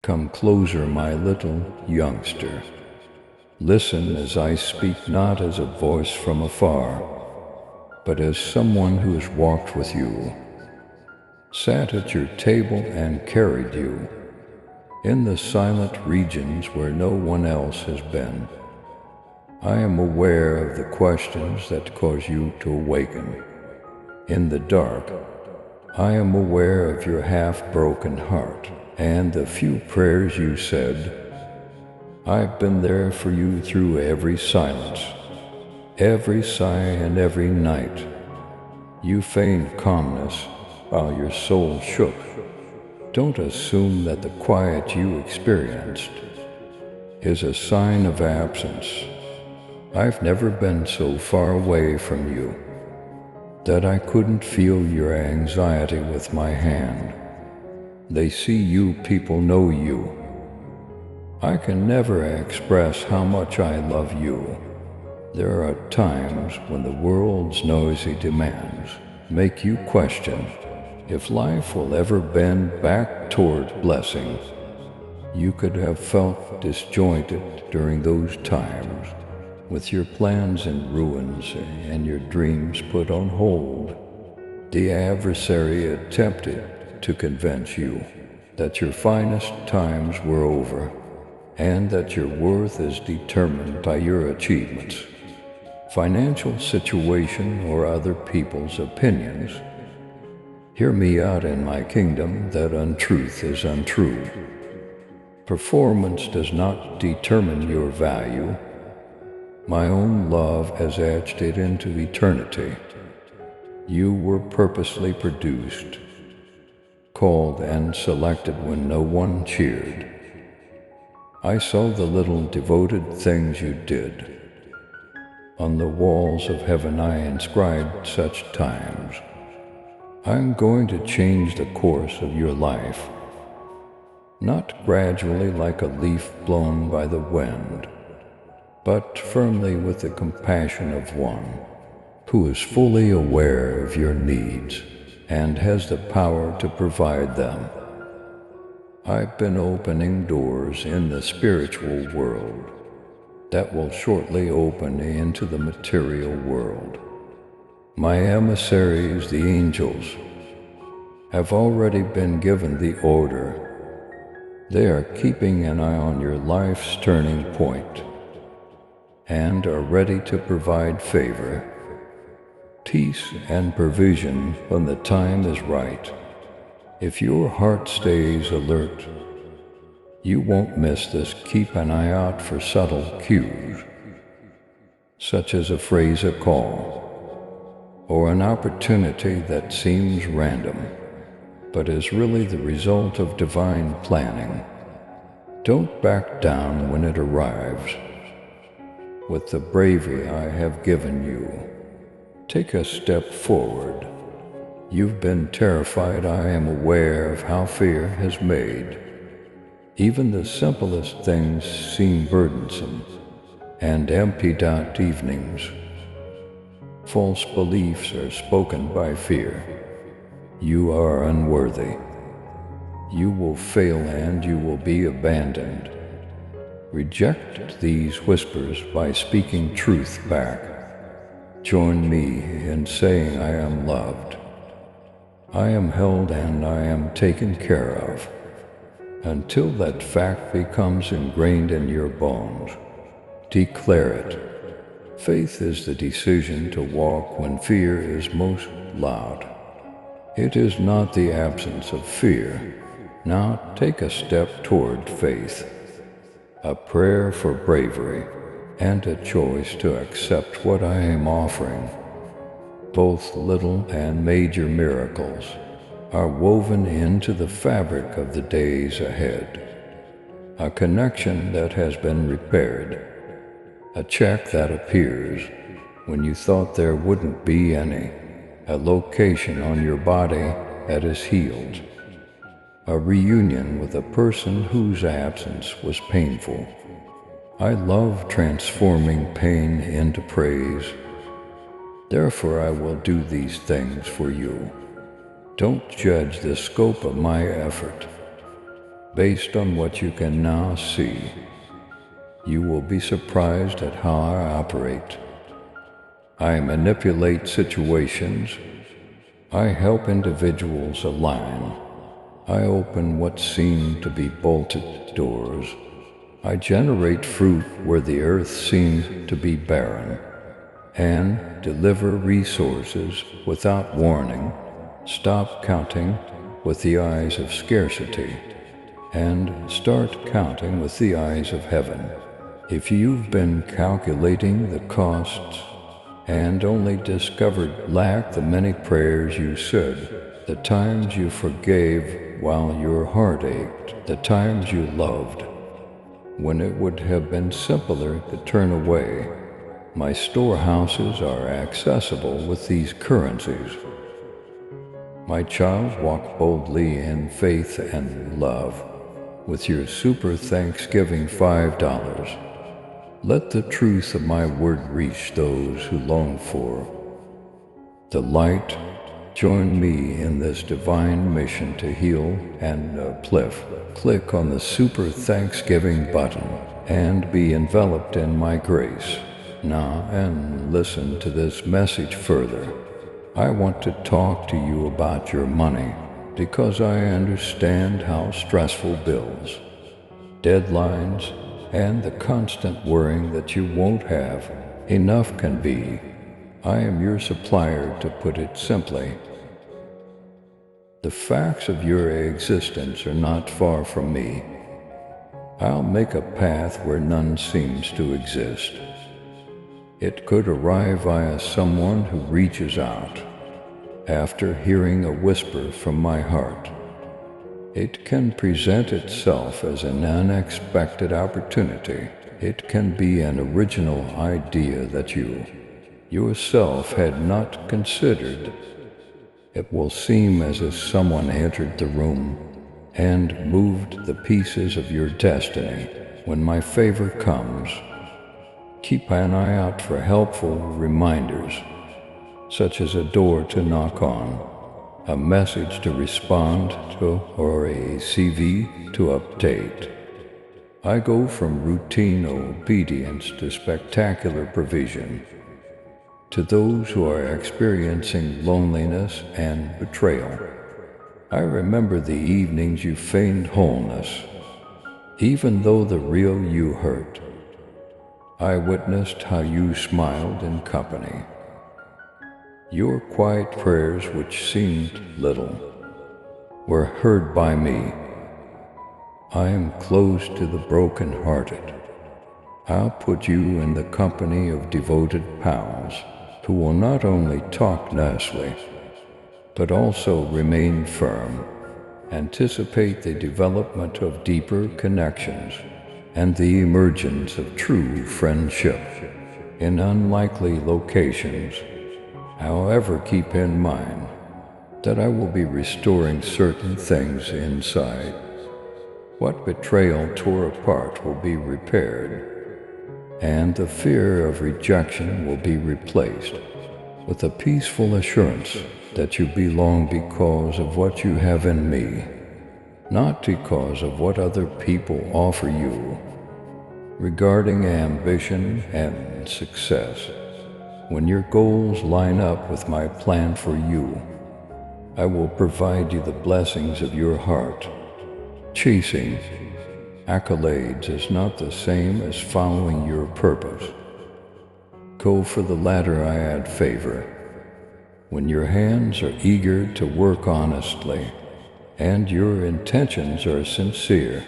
Come closer, my little youngster. Listen as I speak, not as a voice from afar, but as someone who has walked with you, sat at your table and carried you in the silent regions where no one else has been. I am aware of the questions that cause you to awaken. In the dark, I am aware of your half-broken heart and the few prayers you said. I've been there for you through every silence, every sigh and every night. You feigned calmness while your soul shook. Don't assume that the quiet you experienced is a sign of absence. I've never been so far away from you that I couldn't feel your anxiety with my hand. They see you, people know you. I can never express how much I love you. There are times when the world's noisy demands make you question if life will ever bend back toward blessing. You could have felt disjointed during those times, with your plans in ruins and your dreams put on hold. The adversary attempted to convince you that your finest times were over and that your worth is determined by your achievements, financial situation, or other people's opinions. Hear me out in my kingdom that untruth is untrue. Performance does not determine your value. My own love has etched it into eternity. You were purposely produced, called and selected when no one cheered. I saw the little devoted things you did. On the walls of heaven I inscribed such times. I'm going to change the course of your life, not gradually like a leaf blown by the wind, but firmly with the compassion of one who is fully aware of your needs and has the power to provide them. I've been opening doors in the spiritual world that will shortly open into the material world. My emissaries, the angels, have already been given the order. They are keeping an eye on your life's turning point and are ready to provide favor, peace, and provision when the time is right. If your heart stays alert, you won't miss this. Keep an eye out for subtle cues, such as a phrase, a call, or an opportunity that seems random, but is really the result of divine planning. Don't back down when it arrives. With the bravery I have given you, take a step forward. You've been terrified. I am aware of how fear has made even the simplest things seem burdensome and emptied out evenings. False beliefs are spoken by fear. You are unworthy. You will fail and you will be abandoned. Reject these whispers by speaking truth back. Join me in saying I am loved. I am held and I am taken care of. Until that fact becomes ingrained in your bones, declare it. Faith is the decision to walk when fear is most loud. It is not the absence of fear. Now take a step toward faith, a prayer for bravery, and a choice to accept what I am offering. Both little and major miracles are woven into the fabric of the days ahead. A connection that has been repaired, a check that appears when you thought there wouldn't be any, a location on your body that is healed, a reunion with a person whose absence was painful. I love transforming pain into praise. Therefore I will do these things for you. Don't judge the scope of my effort. based on what you can now see. You will be surprised at how I operate. I manipulate situations. I help individuals align. I open what seem to be bolted doors. I generate fruit where the earth seemed to be barren, and deliver resources without warning. Stop counting with the eyes of scarcity, and start counting with the eyes of heaven. If you've been calculating the costs and only discovered lack the many prayers you said, the times you forgave while your heart ached, the times you loved, when it would have been simpler to turn away, my storehouses are accessible with these currencies. My child, walk boldly in faith and love with your super Thanksgiving $5. Let the truth of my word reach those who long for the light. Join me in this divine mission to heal and uplift. Click on the Super Thanksgiving button and be enveloped in my grace. Now, and listen to this message further. I want to talk to you about your money because I understand how stressful bills, deadlines, and the constant worrying that you won't have enough can be. I am your supplier, to put it simply. The facts of your existence are not far from me. I'll make a path where none seems to exist. It could arrive via someone who reaches out after hearing a whisper from my heart. It can present itself as an unexpected opportunity. It can be an original idea that you yourself had not considered. It will seem as if someone entered the room and moved the pieces of your destiny. When my favor comes, keep an eye out for helpful reminders, such as a door to knock on, a message to respond to, or a CV to update. I go from routine obedience to spectacular provision. To those who are experiencing loneliness and betrayal, I remember the evenings you feigned wholeness, even though the real you hurt. I witnessed how you smiled in company. Your quiet prayers, which seemed little, were heard by me. I am close to the broken-hearted. I'll put you in the company of devoted pals who will not only talk nicely, but also remain firm, anticipate the development of deeper connections, and the emergence of true friendship in unlikely locations. However, keep in mind that I will be restoring certain things inside. What betrayal tore apart will be repaired, and the fear of rejection will be replaced with a peaceful assurance that you belong because of what you have in me, not because of what other people offer you. Regarding ambition and success, when your goals line up with my plan for you, I will provide you the blessings of your heart. Chasing accolades is not the same as following your purpose. Go for the latter. I add favor. When your hands are eager to work honestly, and your intentions are sincere,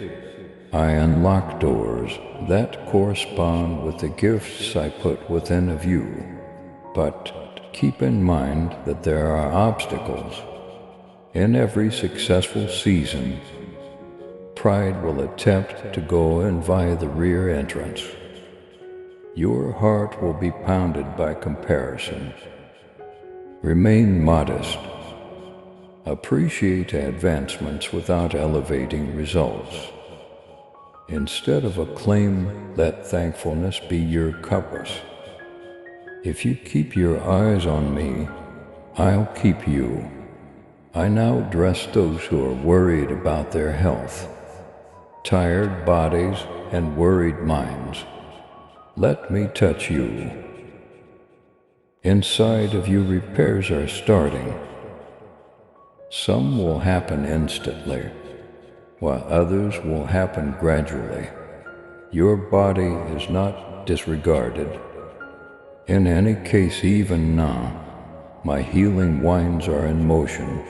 I unlock doors that correspond with the gifts I put within of you. But keep in mind that there are obstacles. In every successful season, pride will attempt to go in via the rear entrance. Your heart will be pounded by comparison. Remain modest. Appreciate advancements without elevating results. Instead of acclaim, let thankfulness be your compass. If you keep your eyes on me, I'll keep you. I now address those who are worried about their health. tired bodies and worried minds. Let me touch you. Inside of you, repairs are starting. Some will happen instantly, while others will happen gradually. Your body is not disregarded. In any case, even now, my healing winds are in motion.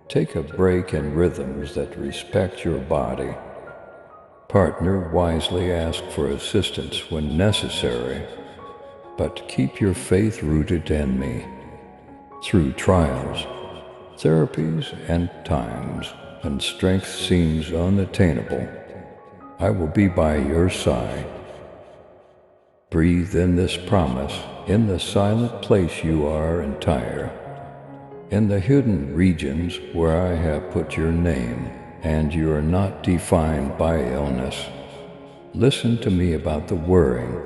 Take a break in rhythms that respect your body. Partner wisely, ask for assistance when necessary, but keep your faith rooted in me. Through trials, therapies, and times when strength seems unattainable, I will be by your side. Breathe in this promise. In the silent place you are entire. In the hidden regions where I have put your name, and you are not defined by illness. Listen to me about the worrying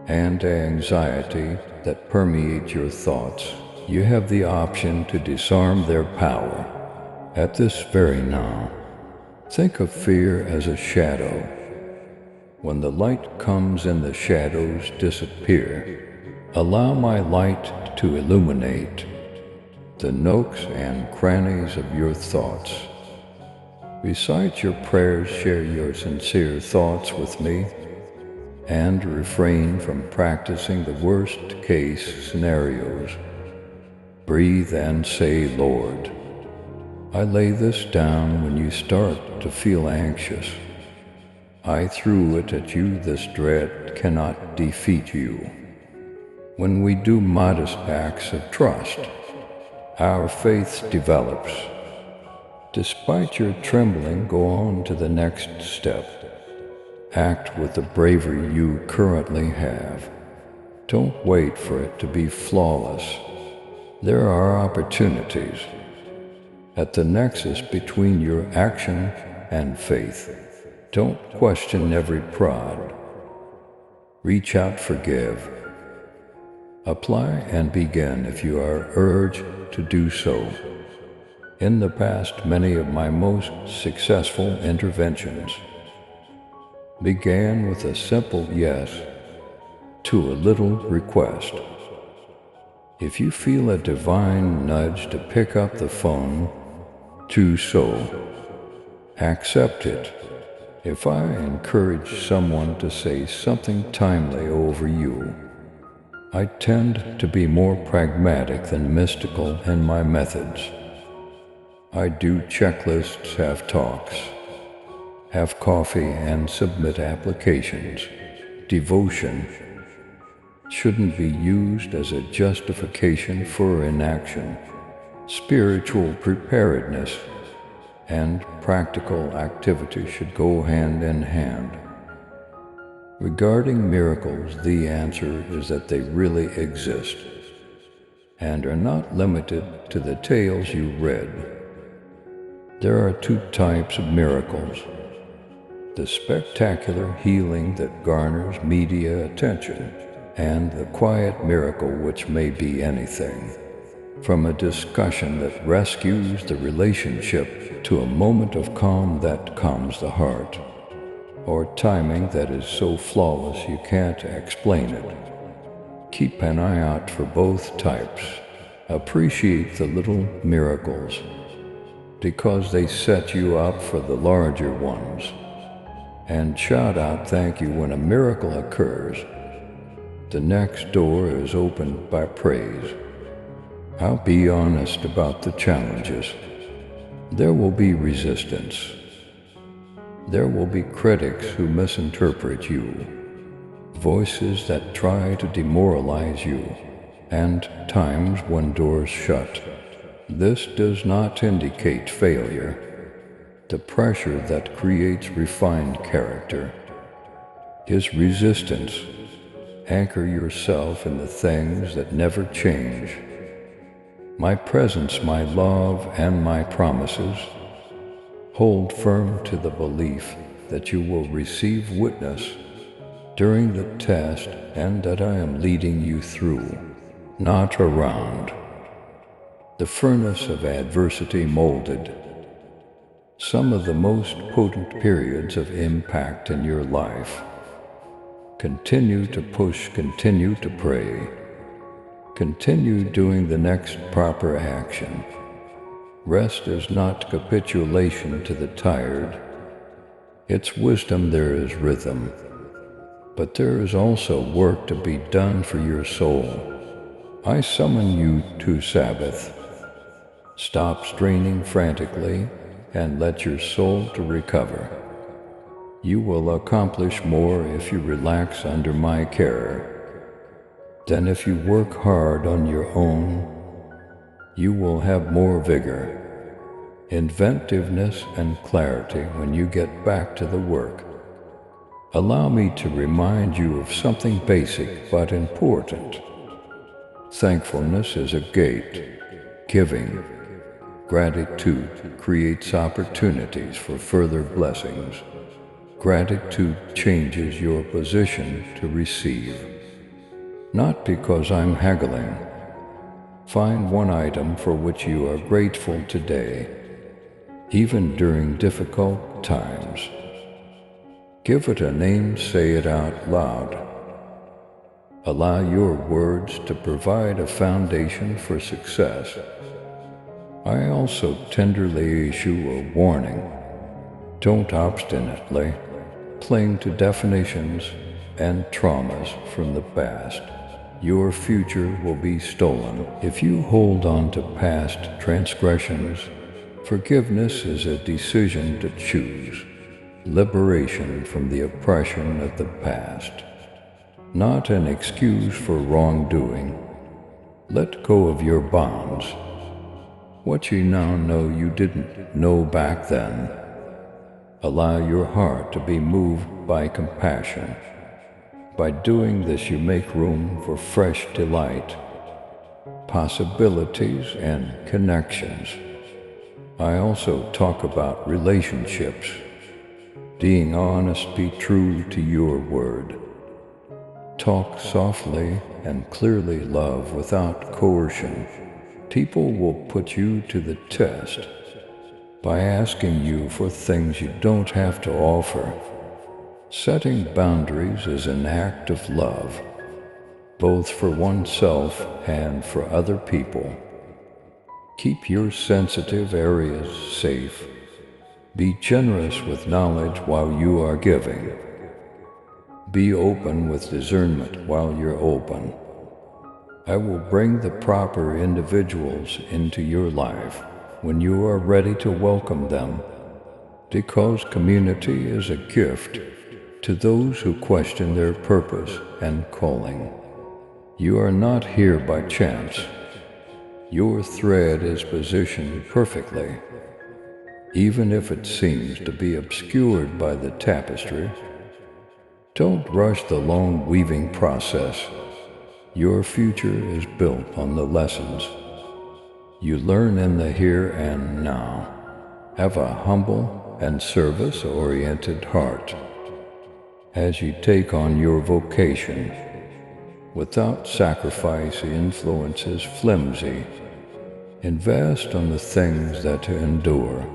and anxiety that permeate your thoughts. You have the option to disarm their power at this very now. Think of fear as a shadow. When the light comes and the shadows disappear, allow my light to illuminate the nooks and crannies of your thoughts. Recite your prayers, share your sincere thoughts with me, and refrain from practicing the worst-case scenarios. Breathe and say, Lord, I lay this down when you start to feel anxious. I threw it at you. This dread cannot defeat you. When we do modest acts of trust, our faith develops. Despite your trembling, go on to the next step. Act with the bravery you currently have. Don't wait for it to be flawless. There are opportunities at the nexus between your action and faith. Don't question every prod. Reach out, forgive. Apply and begin if you are urged to do so. In the past, many of my most successful interventions began with a simple yes to a little request. If you feel a divine nudge to pick up the phone, do so. Accept it. If I encourage someone to say something timely over you, I tend to be more pragmatic than mystical in my methods. I do checklists, have talks, have coffee, and submit applications. Devotion shouldn't be used as a justification for inaction. Spiritual preparedness and practical activity should go hand in hand. Regarding miracles, the answer is that they really exist and are not limited to the tales you read. There are two types of miracles: the spectacular healing that garners media attention, and the quiet miracle, which may be anything from a discussion that rescues the relationship to a moment of calm that calms the heart, or timing that is so flawless you can't explain it. Keep an eye out for both types. Appreciate the little miracles because they set you up for the larger ones. And shout out thank you when a miracle occurs. The next door is opened by praise. I'll be honest about the challenges. There will be resistance. There will be critics who misinterpret you, voices that try to demoralize you, and times when doors shut. This does not indicate failure. The pressure that creates refined character is resistance. Anchor yourself in the things that never change. My presence, my love, and my promises. Hold firm to the belief that you will receive witness during the test and that I am leading you through, not around. The furnace of adversity molded some of the most potent periods of impact in your life. Continue to push, continue to pray, continue doing the next proper action. Rest is not capitulation to the tired. It's wisdom. There is rhythm, but there is also work to be done for your soul. I summon you to Sabbath. Stop straining frantically and let your soul to recover. You will accomplish more if you relax under my care than if you work hard on your own. You will have more vigor, inventiveness, and clarity when you get back to the work. Allow me to remind you of something basic but important. Thankfulness is a gate. Giving, gratitude creates opportunities for further blessings. Gratitude changes your position to receive. Not because I'm haggling. Find one item for which you are grateful today, even during difficult times. Give it a name, say it out loud. Allow your words to provide a foundation for success. I also tenderly issue a warning. Don't obstinately cling to definitions and traumas from the past. Your future will be stolen if you hold on to past transgressions. Forgiveness is a decision to choose liberation from the oppression of the past, not an excuse for wrongdoing. Let go of your bonds. What you now know you didn't know back then. Allow your heart to be moved by compassion. By doing this, you make room for fresh delight, possibilities, and connections. I also talk about relationships. Being honest, be true to your word. Talk softly and clearly, love without coercion. People will put you to the test by asking you for things you don't have to offer. Setting boundaries is an act of love, both for oneself and for other people. Keep your sensitive areas safe. Be generous with knowledge while you are giving. Be open with discernment while you're open. I will bring the proper individuals into your life when you are ready to welcome them, because community is a gift to those who question their purpose and calling. You are not here by chance. Your thread is positioned perfectly, even if it seems to be obscured by the tapestry. Don't rush the long weaving process. Your future is built on the lessons you learn in the here and now. Have a humble and service-oriented heart as you take on your vocation. Without sacrifice, influence is flimsy. Invest on the things that endure.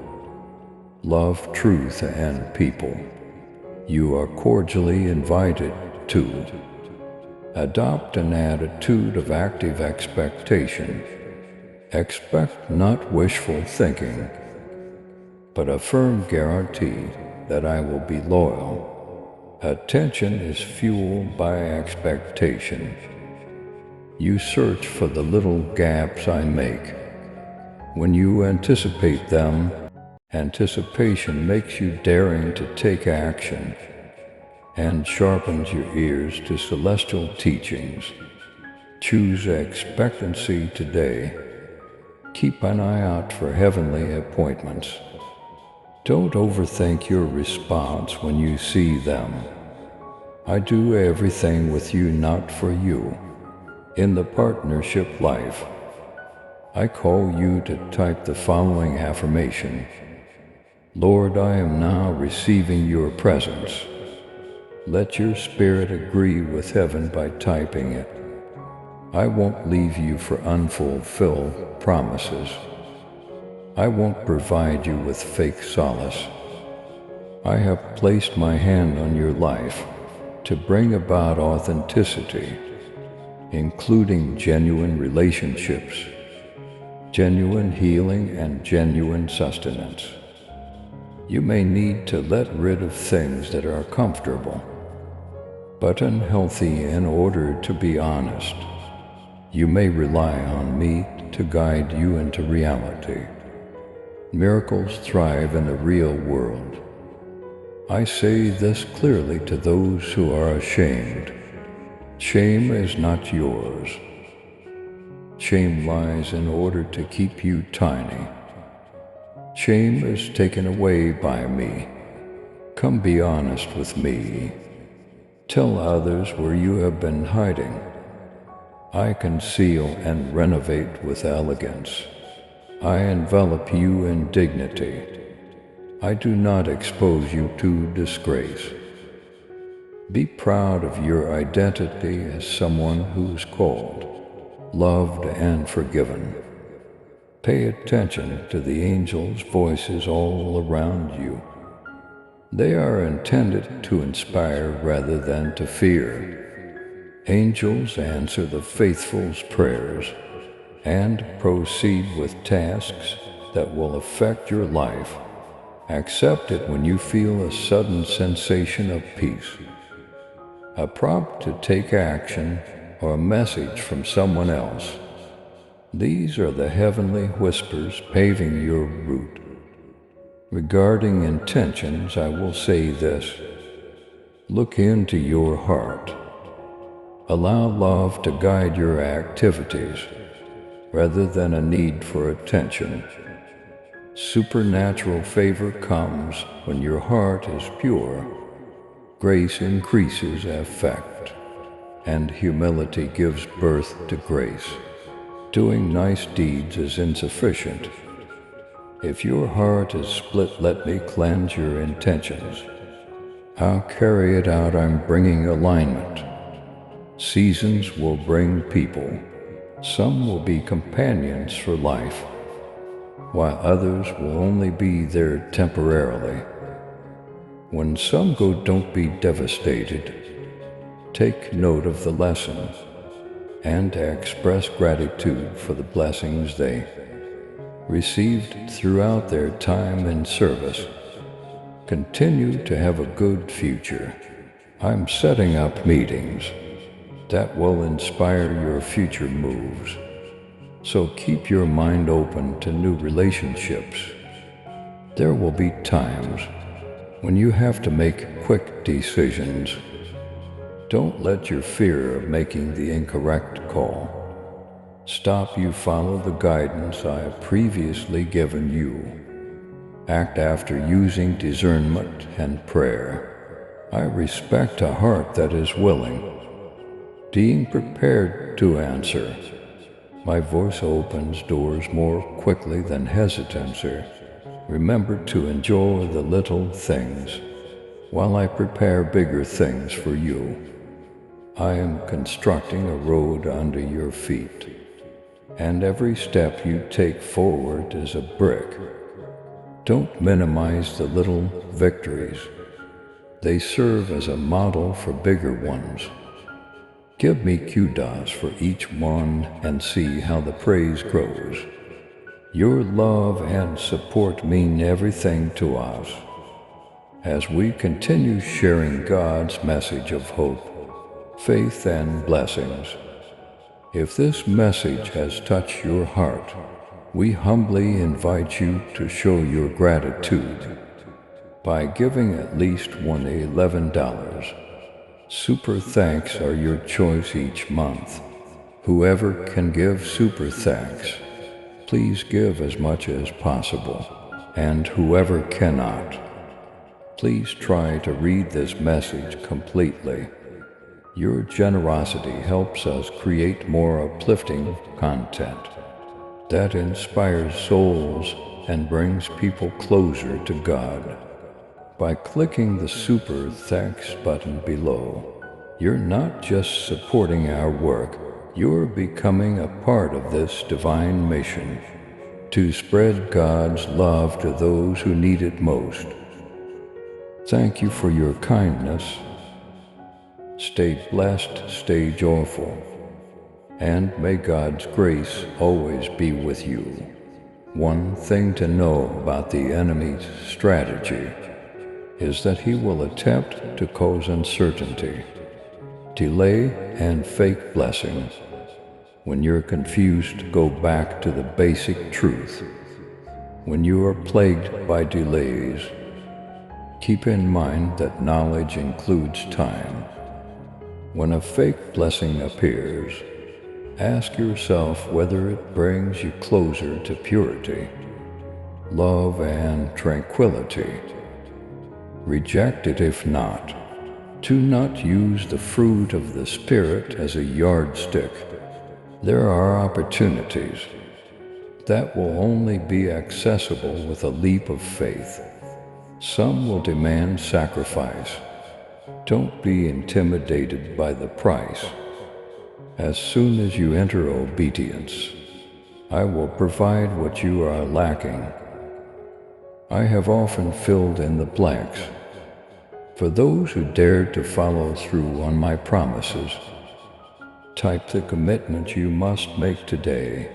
Love, truth, and people. You are cordially invited to adopt an attitude of active expectation. Expect not wishful thinking, but a firm guarantee that I will be loyal. Attention is fueled by expectation. You search for the little gaps I make. When you anticipate them, anticipation makes you daring to take action and sharpens your ears to celestial teachings. Choose expectancy today. Keep an eye out for heavenly appointments. Don't overthink your response when you see them. I do everything with you, not for you. In the partnership life, I call you to type the following affirmation. Lord, I am now receiving your presence. Let your spirit agree with heaven by typing it. I won't leave you for unfulfilled promises. I won't provide you with fake solace. I have placed my hand on your life to bring about authenticity, including genuine relationships, genuine healing, and genuine sustenance. You may need to let rid of things that are comfortable, but unhealthy in order to be honest. You may rely on me to guide you into reality. Miracles thrive in the real world. I say this clearly to those who are ashamed. Shame is not yours. Shame lies in order to keep you tiny. Shame is taken away by me. Come be honest with me. Tell others where you have been hiding. I conceal and renovate with elegance. I envelop you in dignity. I do not expose you to disgrace. Be proud of your identity as someone who is called, loved, and forgiven. Pay attention to the angels' voices all around you. They are intended to inspire rather than to fear. Angels answer the faithful's prayers and proceed with tasks that will affect your life. Accept it when you feel a sudden sensation of peace, a prompt to take action, or a message from someone else. These are the heavenly whispers paving your route. Regarding intentions, I will say this: look into your heart. Allow love to guide your activities, rather than a need for attention. Supernatural favor comes when your heart is pure. Grace increases affect, and humility gives birth to grace. Doing nice deeds is insufficient. If your heart is split, let me cleanse your intentions. I'll carry it out. I'm bringing alignment. Seasons will bring people. Some will be companions for life, while others will only be there temporarily. When some go, don't be devastated. Take note of the lesson and express gratitude for the blessings they received throughout their time in service. Continue to have a good future. I'm setting up meetings that will inspire your future moves. So keep your mind open to new relationships. There will be times when you have to make quick decisions. Don't let your fear of making the incorrect call stop you. Follow the guidance I have previously given you. Act after using discernment and prayer. I respect a heart that is willing, being prepared to answer. My voice opens doors more quickly than hesitancy. Remember to enjoy the little things while I prepare bigger things for you. I am constructing a road under your feet, and every step you take forward is a brick. Don't minimize the little victories. They serve as a model for bigger ones. Give me kudos for each one and see how the praise grows. Your love and support mean everything to us as we continue sharing God's message of hope, faith, and blessings. If this message has touched your heart, we humbly invite you to show your gratitude by giving at least $11. Super thanks are your choice each month. Whoever can give super thanks, please give as much as possible. And whoever cannot, please try to read this message completely. Your generosity helps us create more uplifting content that inspires souls and brings people closer to God. By clicking the Super Thanks button below, you're not just supporting our work, you're becoming a part of this divine mission to spread God's love to those who need it most. Thank you for your kindness. Stay blessed, stay joyful, and may God's grace always be with you. One thing to know about the enemy's strategy is that he will attempt to cause uncertainty, delay, and fake blessings. When you're confused, go back to the basic truth. When you are plagued by delays, keep in mind that knowledge includes time. When a fake blessing appears, ask yourself whether it brings you closer to purity, love, and tranquility. Reject it if not. Do not use the fruit of the Spirit as a yardstick. There are opportunities that will only be accessible with a leap of faith. Some will demand sacrifice. Don't be intimidated by the price. As soon as you enter obedience, I will provide what you are lacking. I have often filled in the blanks. For those who dared to follow through on my promises, type the commitment you must make today.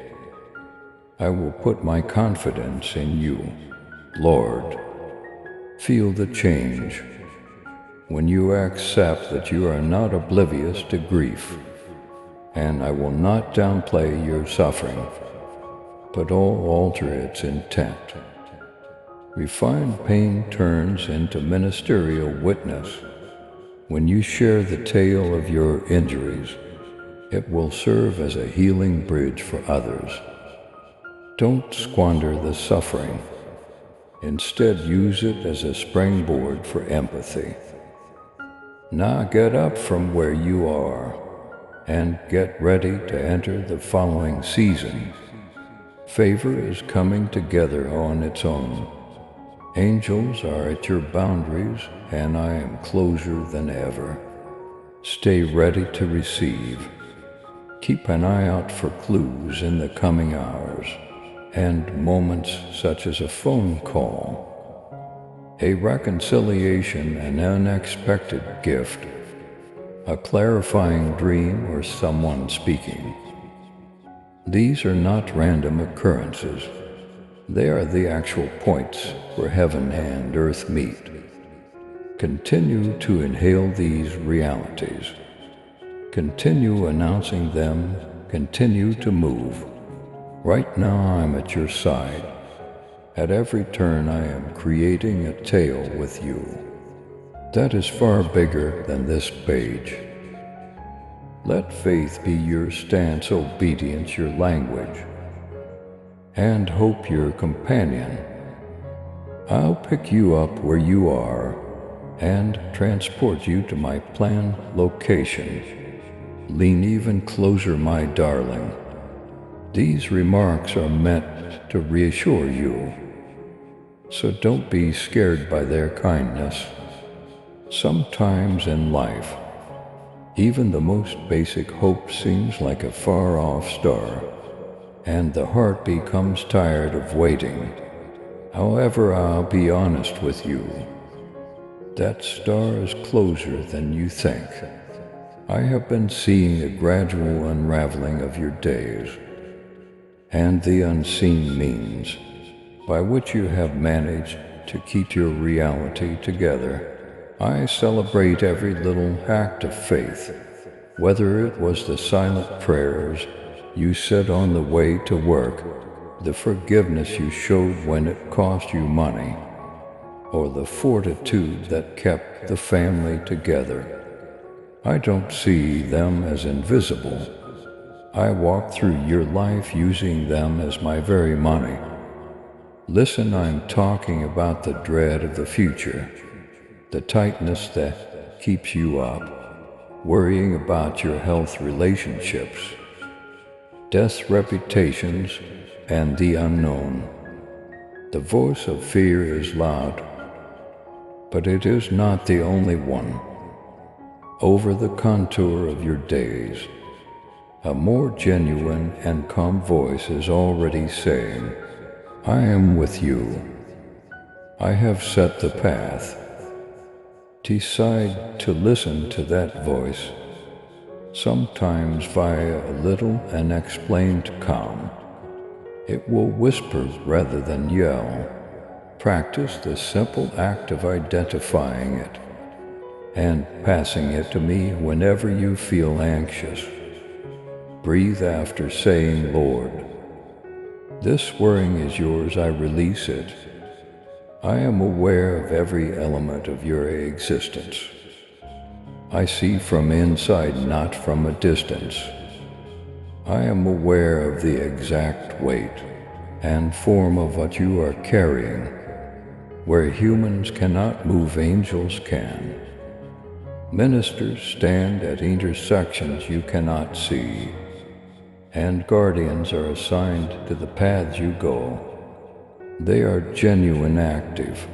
I will put my confidence in you, Lord. Feel the change when you accept that you are not oblivious to grief, and I will not downplay your suffering, but alter its intent. Refined pain turns into ministerial witness. When you share the tale of your injuries, it will serve as a healing bridge for others. Don't squander the suffering. Instead, use it as a springboard for empathy. Now get up from where you are and get ready to enter the following season. Favor is coming together on its own. Angels are at your boundaries, and I am closer than ever. Stay ready to receive. Keep an eye out for clues in the coming hours, and moments such as a phone call, a reconciliation, an unexpected gift, a clarifying dream, or someone speaking. These are not random occurrences. They are the actual points where heaven and earth meet. Continue to inhale these realities. Continue announcing them. Continue to move. Right now I'm at your side. At every turn I am creating a tale with you that is far bigger than this page. Let faith be your stance, obedience your language, and hope your companion. I'll pick you up where you are and transport you to my planned location. Lean even closer, my darling. These remarks are meant to reassure you, so don't be scared by their kindness. Sometimes in life, even the most basic hope seems like a far-off star, and the heart becomes tired of waiting. However, I'll be honest with you. That star is closer than you think. I have been seeing a gradual unraveling of your days, and the unseen means by which you have managed to keep your reality together. I celebrate every little act of faith, whether it was the silent prayers you said on the way to work, the forgiveness you showed when it cost you money, or the fortitude that kept the family together. I don't see them as invisible. I walk through your life using them as my very money. Listen, I'm talking about the dread of the future, the tightness that keeps you up, worrying about your health, relationships, death's reputations, and the unknown. The voice of fear is loud, but it is not the only one. Over the contour of your days, a more genuine and calm voice is already saying, I am with you. I have set the path. Decide to listen to that voice, sometimes via a little unexplained calm. It will whisper rather than yell. Practice the simple act of identifying it and passing it to me whenever you feel anxious. Breathe after saying, Lord, this worrying is yours, I release it. I am aware of every element of your existence. I see from inside, not from a distance. I am aware of the exact weight and form of what you are carrying. Where humans cannot move, angels can. Ministers stand at intersections you cannot see, and guardians are assigned to the paths you go. They are genuine, active,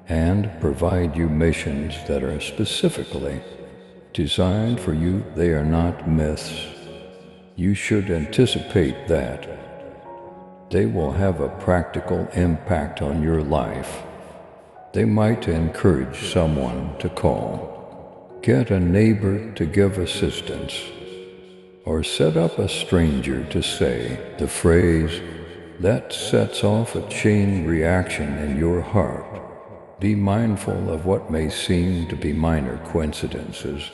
and provide you missions that are specifically designed for you. They are not myths. You should anticipate that. They will have a practical impact on your life. They might encourage someone to call, get a neighbor to give assistance, or set up a stranger to say the phrase that sets off a chain reaction in your heart. Be mindful of what may seem to be minor coincidences.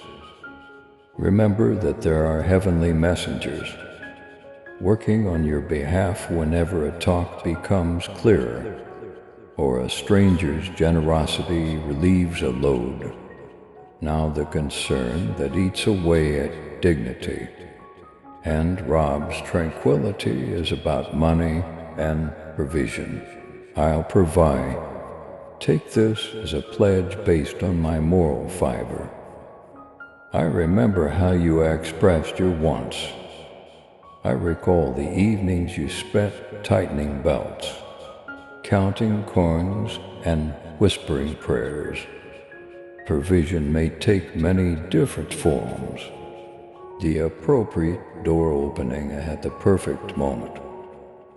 Remember that there are heavenly messengers working on your behalf whenever a talk becomes clearer, or a stranger's generosity relieves a load. Now the concern that eats away at dignity and robs tranquility is about money and provision. I'll provide. Take this as a pledge based on my moral fiber. I remember how you expressed your wants. I recall the evenings you spent tightening belts, counting coins, and whispering prayers. Provision may take many different forms. The appropriate door opening at the perfect moment,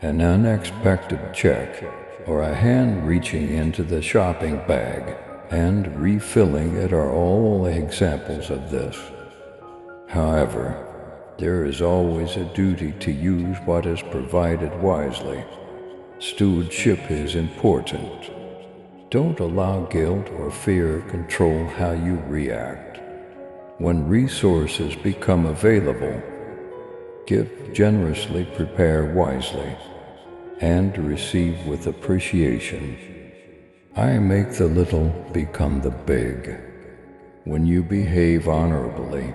an unexpected check, or a hand reaching into the shopping bag and refilling it are all examples of this. However, there is always a duty to use what is provided wisely. Stewardship is important. Don't allow guilt or fear control how you react. When resources become available, give generously, prepare wisely, and receive with appreciation. I make the little become the big. When you behave honorably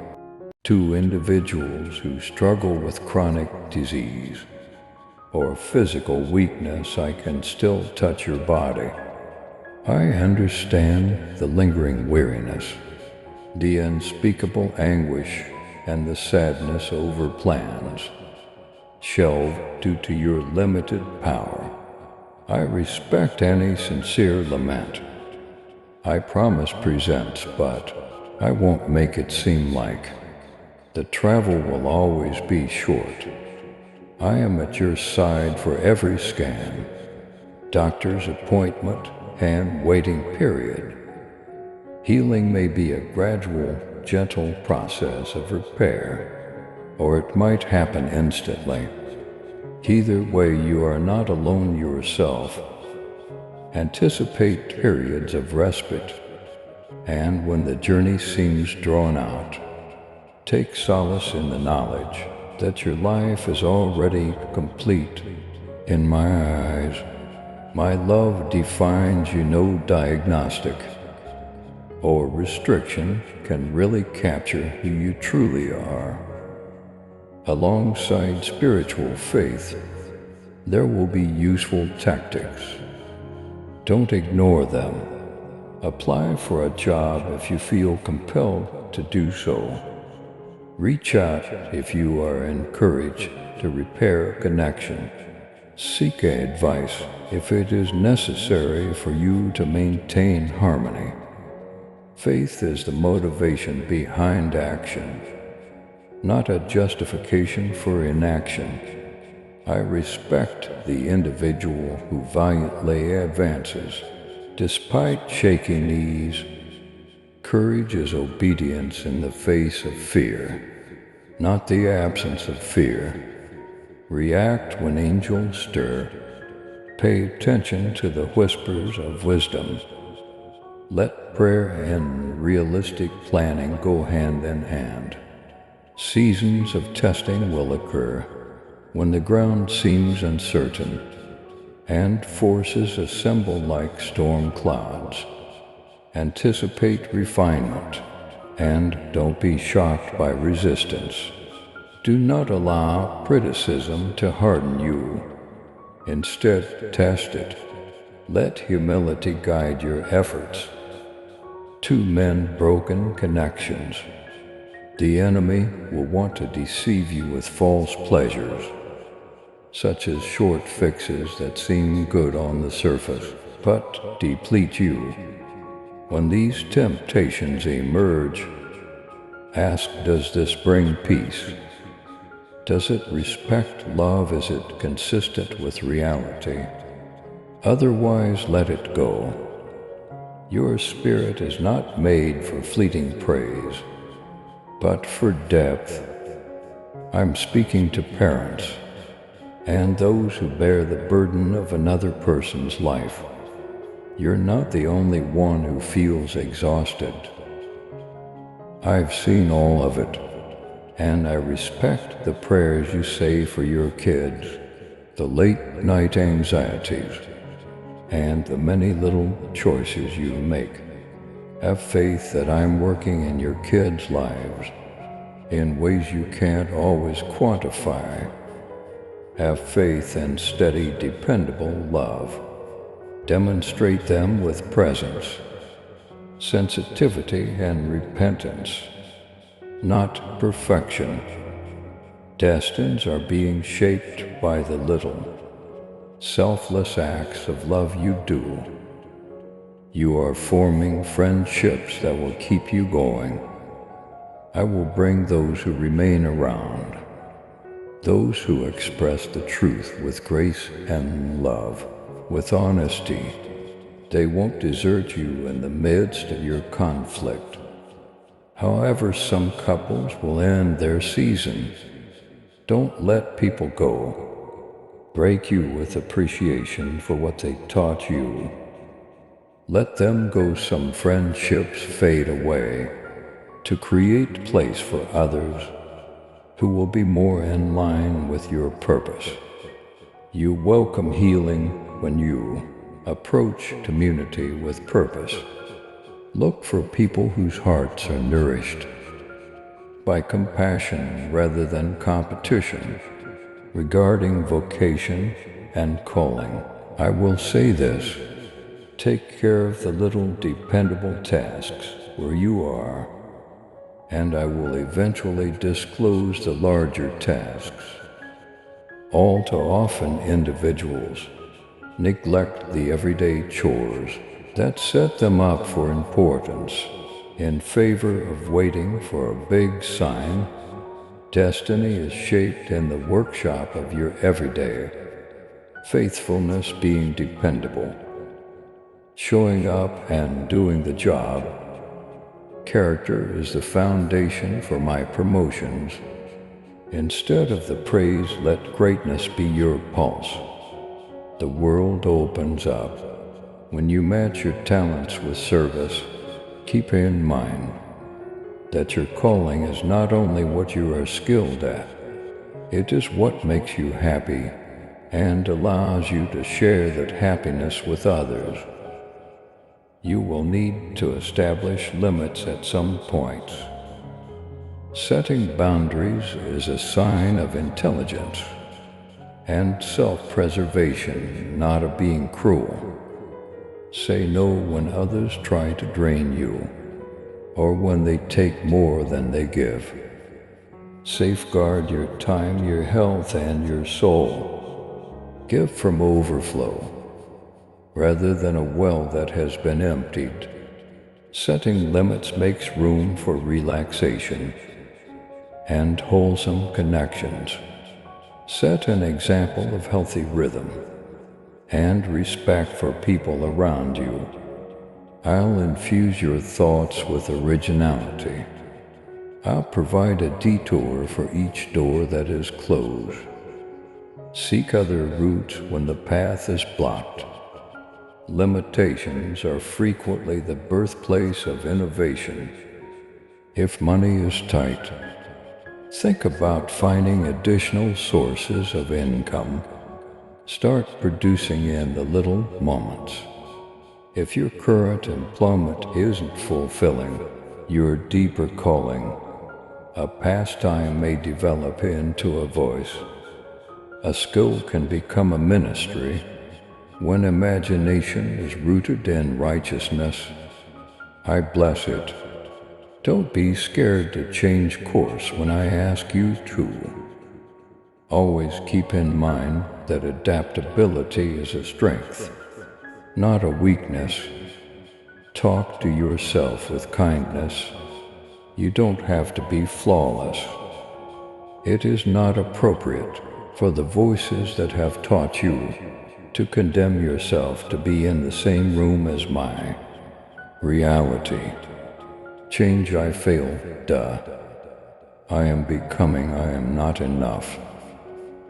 to individuals who struggle with chronic disease or physical weakness, I can still touch your body. I understand the lingering weariness, the unspeakable anguish, and the sadness over plans shelved due to your limited power. I respect any sincere lament. I promise presents, but I won't make it seem like the travel will always be short. I am at your side for every scan, doctor's appointment, and waiting period. Healing may be a gradual, gentle process of repair, or it might happen instantly. Either way, you are not alone yourself. Anticipate periods of respite, and when the journey seems drawn out, take solace in the knowledge that your life is already complete. In my eyes, my love defines you. No diagnostic or restriction can really capture who you truly are. Alongside spiritual faith, there will be useful tactics. Don't ignore them. Apply for a job if you feel compelled to do so. Reach out if you are encouraged to repair a connection. Seek advice if it is necessary for you to maintain harmony. Faith is the motivation behind action, not a justification for inaction. I respect the individual who valiantly advances, despite shaky knees. Courage is obedience in the face of fear, not the absence of fear. React when angels stir. Pay attention to the whispers of wisdom. Let prayer and realistic planning go hand in hand. Seasons of testing will occur when the ground seems uncertain and forces assemble like storm clouds. Anticipate refinement and don't be shocked by resistance. Do not allow criticism to harden you. Instead, test it. Let humility guide your efforts. Two men, broken connections. The enemy will want to deceive you with false pleasures, such as short fixes that seem good on the surface, but deplete you. When these temptations emerge, ask, does this bring peace? Does it respect love? Is it consistent with reality? Otherwise, let it go. Your spirit is not made for fleeting praise, but for depth. I'm speaking to parents and those who bear the burden of another person's life. You're not the only one who feels exhausted. I've seen all of it, and I respect the prayers you say for your kids, the late night anxieties, and the many little choices you make. Have faith that I'm working in your kids' lives in ways you can't always quantify. Have faith and steady, dependable love. Demonstrate them with presence, sensitivity, and repentance, not perfection. Destinies are being shaped by the little, selfless acts of love you do. You are forming friendships that will keep you going. I will bring those who remain around, those who express the truth with grace and love, with honesty. They won't desert you in the midst of your conflict. However, some couples will end their season. Don't let people go. Break you with appreciation for what they taught you. Let them go. Some friendships fade away to create place for others who will be more in line with your purpose. You welcome healing when you approach community with purpose. Look for people whose hearts are nourished by compassion rather than competition. Regarding vocation and calling, I will say this: take care of the little dependable tasks where you are, and I will eventually disclose the larger tasks. All too often, individuals neglect the everyday chores that set them up for importance in favor of waiting for a big sign. Destiny is shaped in the workshop of your everyday. Faithfulness, being dependable, showing up and doing the job. Character is the foundation for my promotions. Instead of the praise, let greatness be your pulse. The world opens up when you match your talents with service. Keep in mind that your calling is not only what you are skilled at, it is what makes you happy and allows you to share that happiness with others. You will need to establish limits at some points. Setting boundaries is a sign of intelligence and self-preservation, not of being cruel. Say no when others try to drain you, or when they take more than they give. Safeguard your time, your health, and your soul. Give from overflow, rather than a well that has been emptied. Setting limits makes room for relaxation and wholesome connections. Set an example of healthy rhythm and respect for people around you. I'll infuse your thoughts with originality. I'll provide a detour for each door that is closed. Seek other routes when the path is blocked. Limitations are frequently the birthplace of innovation. If money is tight, think about finding additional sources of income. Start producing in the little moments. If your current employment isn't fulfilling your deeper calling, a pastime may develop into a voice. A skill can become a ministry when imagination is rooted in righteousness. I bless it. Don't be scared to change course when I ask you to. Always keep in mind that adaptability is a strength, not a weakness. Talk to yourself with kindness. You don't have to be flawless. It is not appropriate for the voices that have taught you to condemn yourself to be in the same room as my reality. Change I fail, duh. I am becoming, I am not enough.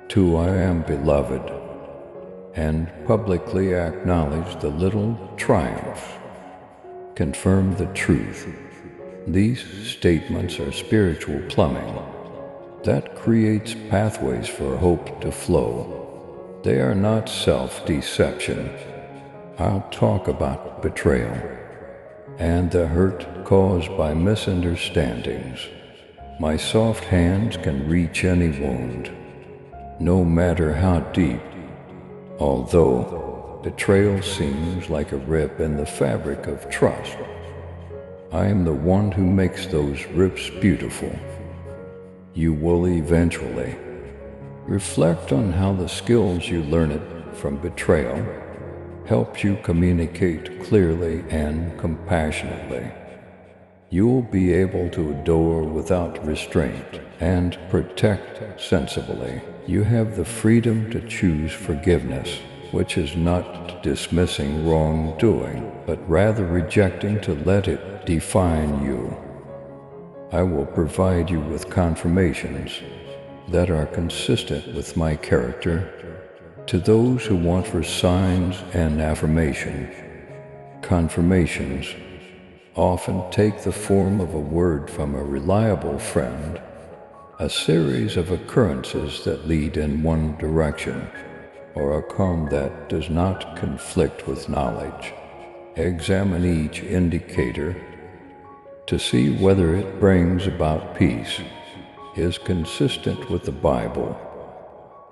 2, I am beloved. And publicly acknowledge the little triumphs. Confirm the truth. These statements are spiritual plumbing that creates pathways for hope to flow. They are not self-deception. I'll talk about betrayal and the hurt caused by misunderstandings. My soft hands can reach any wound, no matter how deep. Although betrayal seems like a rip in the fabric of trust, I am the one who makes those rips beautiful. You will eventually reflect on how the skills you learned from betrayal help you communicate clearly and compassionately. You will be able to adore without restraint and protect sensibly. You have the freedom to choose forgiveness, which is not dismissing wrongdoing, but rather rejecting to let it define you. I will provide you with confirmations that are consistent with my character. To those who want for signs and affirmation, confirmations often take the form of a word from a reliable friend, a series of occurrences that lead in one direction, or a calm that does not conflict with knowledge. Examine each indicator to see whether it brings about peace, is consistent with the Bible,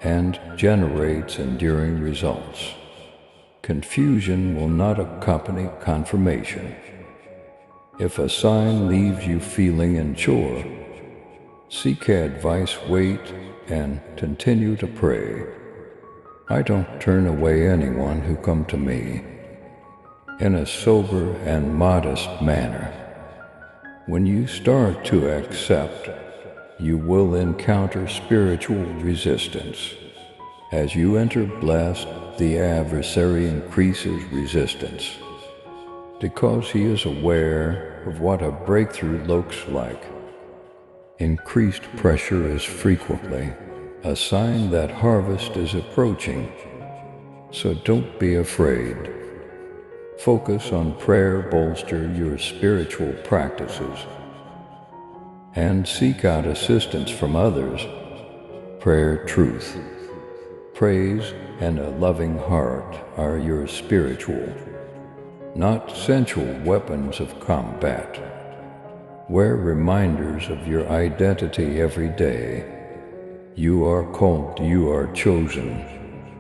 and generates enduring results. Confusion will not accompany confirmation. If a sign leaves you feeling unsure, seek advice, wait, and continue to pray. I don't turn away anyone who come to me in a sober and modest manner. When you start to accept, you will encounter spiritual resistance. As you enter blessed, the adversary increases resistance, because he is aware of what a breakthrough looks like. Increased pressure is frequently a sign that harvest is approaching, so don't be afraid. Focus on prayer, bolster your spiritual practices, and seek out assistance from others. Prayer, truth, praise, and a loving heart are your spiritual, not sensual weapons of combat. Wear reminders of your identity every day. You are called, you are chosen,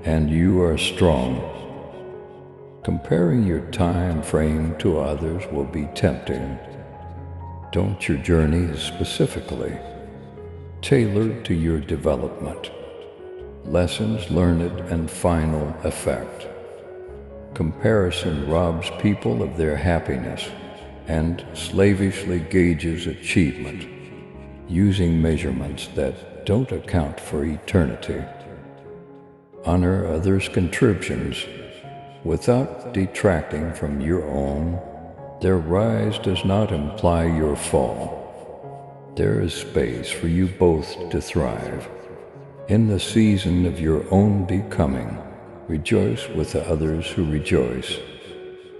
and you are strong. Comparing your time frame to others will be tempting. Don't your journey is specifically tailored to your development. Lessons learned and final effect. Comparison robs people of their happiness and slavishly gauges achievement using measurements that don't account for eternity. Honor others' contributions without detracting from your own. Their rise does not imply your fall. There is space for you both to thrive. In the season of your own becoming, rejoice with the others who rejoice,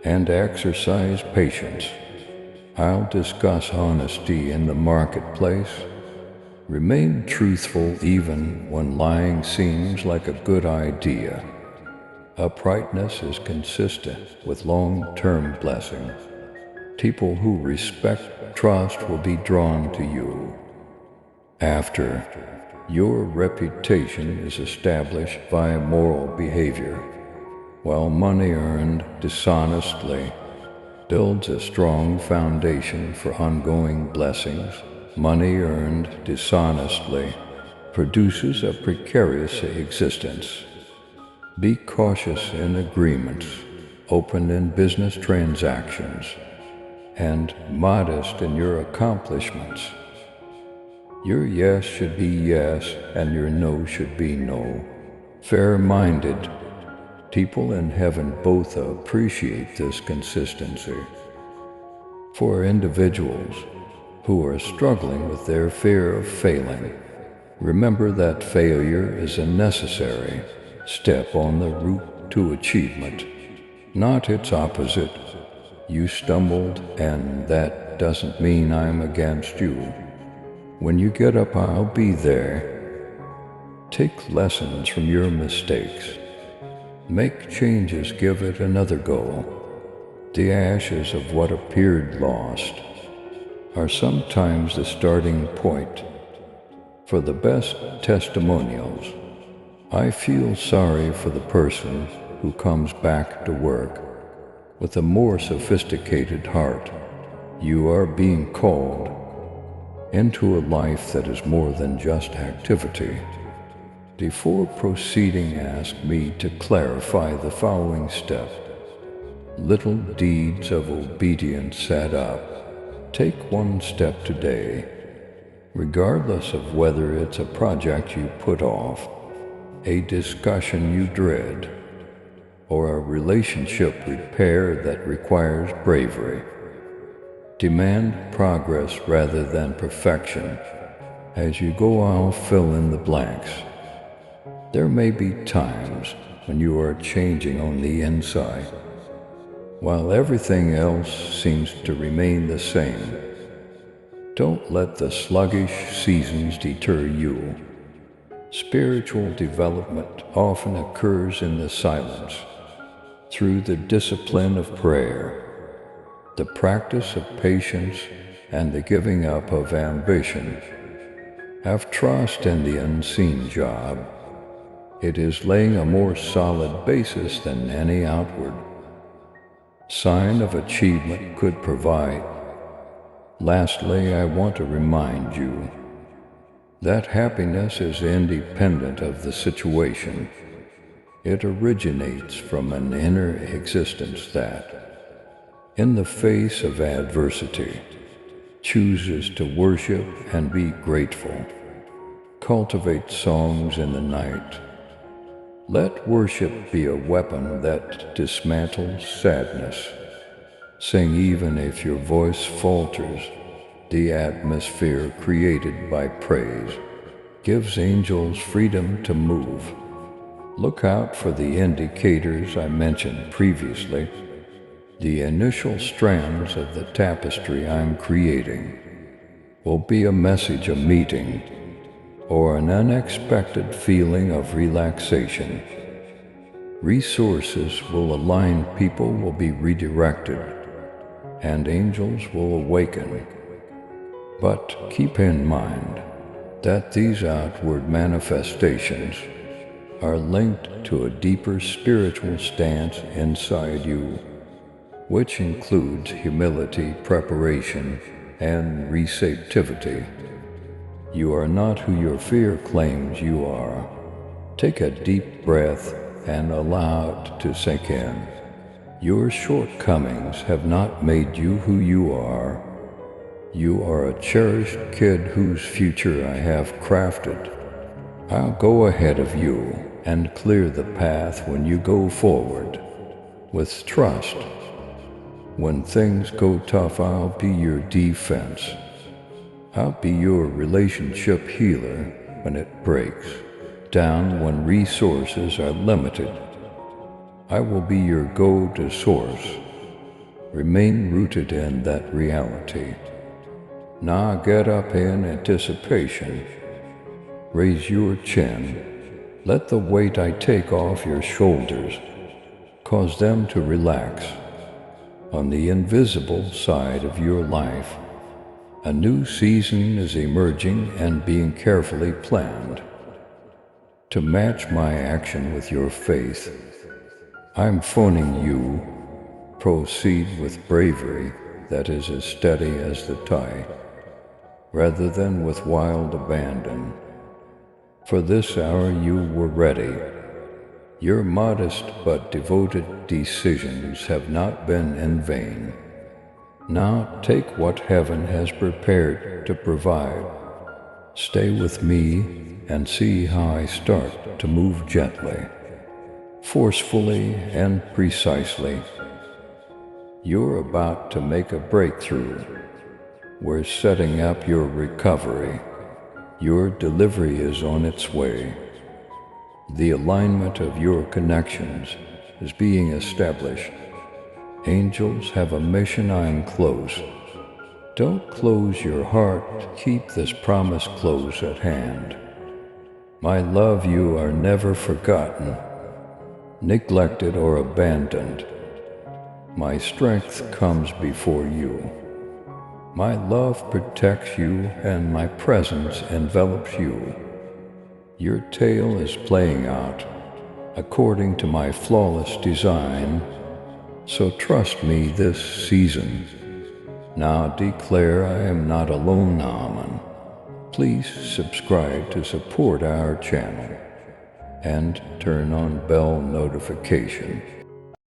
and exercise patience. I'll discuss honesty in the marketplace. Remain truthful even when lying seems like a good idea. Uprightness is consistent with long-term blessing. People who respect trust will be drawn to you. After your reputation is established via moral behavior, while money earned dishonestly builds a strong foundation for ongoing blessings. Money earned dishonestly produces a precarious existence. Be cautious in agreements, open in business transactions, and modest in your accomplishments. Your yes should be yes, and your no should be no. Fair-minded people in heaven both appreciate this consistency. For individuals who are struggling with their fear of failing, remember that failure is a necessary step on the route to achievement, not its opposite. You stumbled, and that doesn't mean I'm against you. When you get up, I'll be there. Take lessons from your mistakes. Make changes, give it another go. The ashes of what appeared lost are sometimes the starting point for the best testimonials. I feel sorry for the person who comes back to work with a more sophisticated heart. You are being called into a life that is more than just activity. Before proceeding, ask me to clarify the following step. Little deeds of obedience add up. Take one step today, regardless of whether it's a project you put off, a discussion you dread, or a relationship repair that requires bravery. Demand progress rather than perfection. As you go, I'll fill in the blanks. There may be times when you are changing on the inside, while everything else seems to remain the same. Don't let the sluggish seasons deter you. Spiritual development often occurs in the silence, through the discipline of prayer, the practice of patience, and the giving up of ambition. Have trust in the unseen job. It is laying a more solid basis than any outward sign of achievement could provide. Lastly, I want to remind you that happiness is independent of the situation. It originates from an inner existence that, in the face of adversity, chooses to worship and be grateful. Cultivate songs in the night. Let worship be a weapon that dismantles sadness. Sing even if your voice falters. The atmosphere created by praise gives angels freedom to move. Look out for the indicators I mentioned previously, the initial strands of the tapestry I'm creating. Will be a message, a meeting, or an unexpected feeling of relaxation. Resources will align, people will be redirected, and angels will awaken. But keep in mind that these outward manifestations are linked to a deeper spiritual stance inside you, which includes humility, preparation, and receptivity. You are not who your fear claims you are. Take a deep breath and allow it to sink in. Your shortcomings have not made you who you are. You are a cherished kid whose future I have crafted. I'll go ahead of you and clear the path when you go forward with trust. When things go tough, I'll be your defense. I'll be your relationship healer when it breaks down, when resources are limited. I will be your go-to source. Remain rooted in that reality. Now get up in anticipation. Raise your chin. Let the weight I take off your shoulders. Cause them to relax. On the invisible side of your life, a new season is emerging and being carefully planned. To match my action with your faith, I'm phoning you. Proceed with bravery that is as steady as the tide, rather than with wild abandon. For this hour you were ready. Your modest but devoted decisions have not been in vain. Now take what heaven has prepared to provide. Stay with me and see how I start to move gently, forcefully and precisely. You're about to make a breakthrough. We're setting up your recovery. Your delivery is on its way. The alignment of your connections is being established. Angels have a mission. I'm close. Don't close your heart. Keep this promise close at hand. My love, you are never forgotten, neglected, or abandoned. My strength comes before you. My love protects you, and my presence envelops you. Your tale is playing out according to my flawless design, so trust me this season. Now declare I am not alone, Naaman. Please subscribe to support our channel and turn on bell notification.